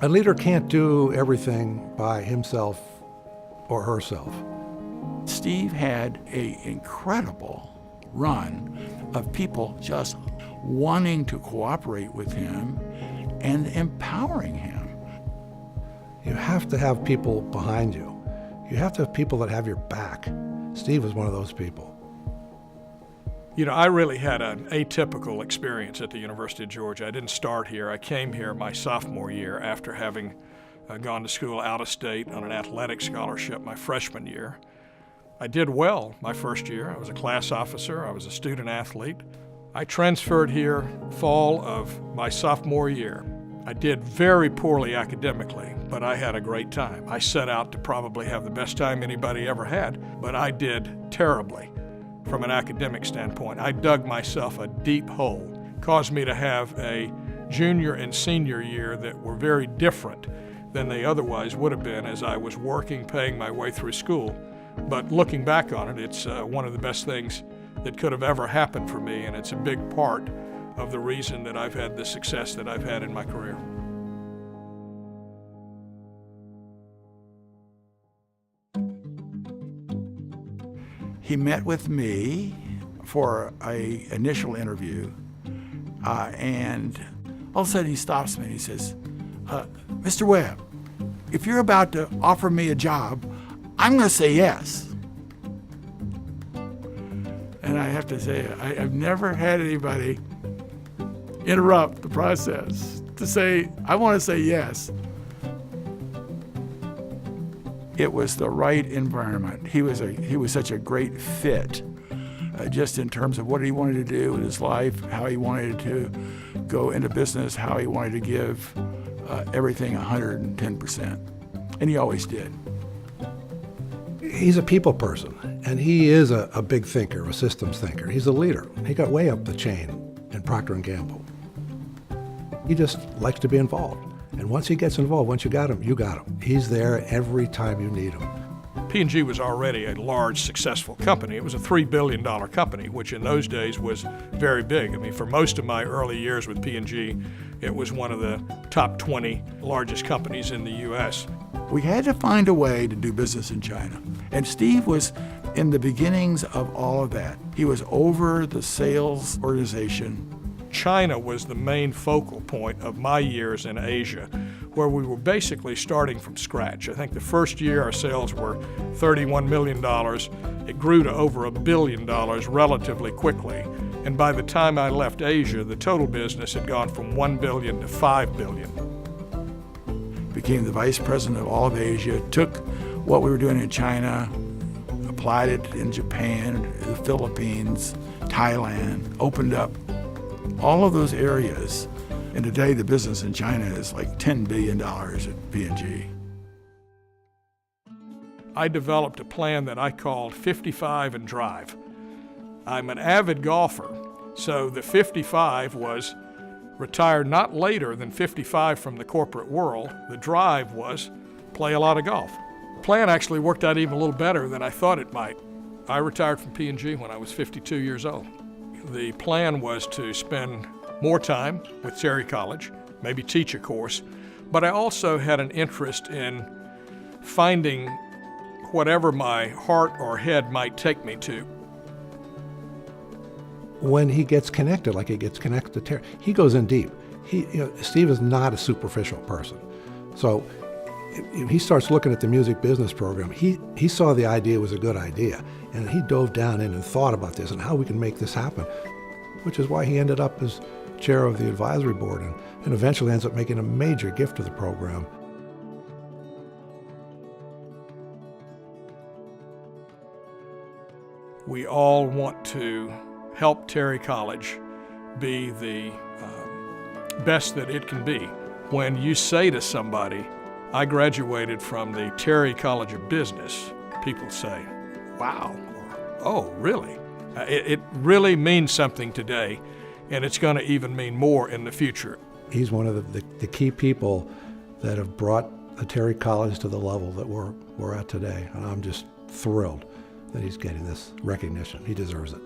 A leader can't do everything by himself or herself. Steve had an incredible run of people just wanting to cooperate with him and empowering him. You have to have people behind you. You have to have people that have your back. Steve was one of those people. You know, I really had an atypical experience at the University of Georgia. I didn't start here. I came here my sophomore year after having gone to school out of state on an athletic scholarship my freshman year. I did well my first year. I was a class officer. I was a student athlete. I transferred here fall of my sophomore year. I did very poorly academically, but I had a great time. I set out to probably have the best time anybody ever had, but I did terribly. From an academic standpoint, I dug myself a deep hole. It caused me to have a junior and senior year that were very different than they otherwise would have been as I was working, paying my way through school. But looking back on it, it's one of the best things that could have ever happened for me, and it's a big part of the reason that I've had the success that I've had in my career. He met with me for an initial interview, and all of a sudden he stops me and he says, Mr. Webb, if you're about to offer me a job, I'm going to say yes. And I have to say, I've never had anybody interrupt the process to say, I want to say yes. It was the right environment. He was such a great fit, just in terms of what he wanted to do in his life, how he wanted to go into business, how he wanted to give everything 110%. And he always did. He's a people person, and he is a big thinker, a systems thinker. He's a leader. He got way up the chain in Procter Gamble. He just likes to be involved. And once he gets involved, once you got him, you got him. He's there every time you need him. P&G was already a large, successful company. It was a $3 billion company, which in those days was very big. I mean, for most of my early years with P&G, it was one of the top 20 largest companies in the U.S. We had to find a way to do business in China. And Steve was in the beginnings of all of that. He was over the sales organization. China was the main focal point of my years in Asia, where we were basically starting from scratch. I think the first year our sales were $31 million. It grew to over $1 billion relatively quickly. And by the time I left Asia, the total business had gone from $1 billion to $5 billion. Became the vice president of all of Asia, took what we were doing in China, applied it in Japan, the Philippines, Thailand, opened up all of those areas. And today the business in China is like $10 billion at P&G. I developed a plan that I called 55 and Drive. I'm an avid golfer, so the 55 was retire not later than 55 from the corporate world. The drive was play a lot of golf. The plan actually worked out even a little better than I thought it might. I retired from P&G when I was 52 years old. The plan was to spend more time with Terry College, maybe teach a course, but I also had an interest in finding whatever my heart or head might take me to. When he gets connected, like he gets connected to Terry, he goes in deep. Steve is not a superficial person. So he starts looking at the music business program. He saw the idea was a good idea, and he dove down in and thought about this and how we can make this happen, which is why he ended up as chair of the advisory board and eventually ends up making a major gift to the program. We all want to help Terry College be the best that it can be. When you say to somebody, I graduated from the Terry College of Business, people say, wow, or, oh, really? It really means something today, and it's going to even mean more in the future. He's one of the key people that have brought the Terry College to the level that we're at today, and I'm just thrilled that he's getting this recognition. He deserves it.